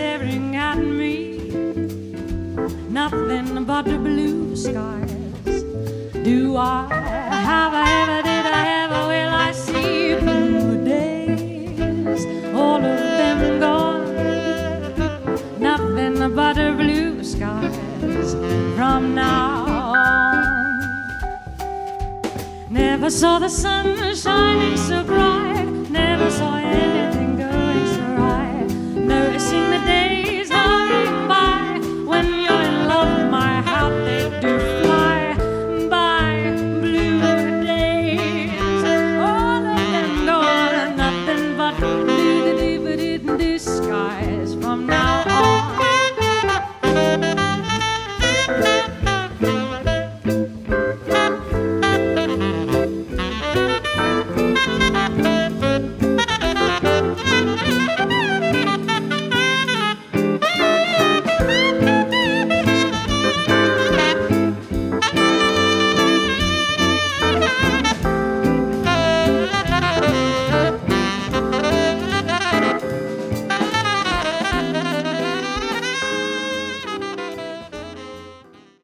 staring at me. Nothing but the blue skies. Do I have I ever, did I ever, will I see blue days? All of them gone. Nothing but the blue skies from now on. Never saw the sun shining so bright.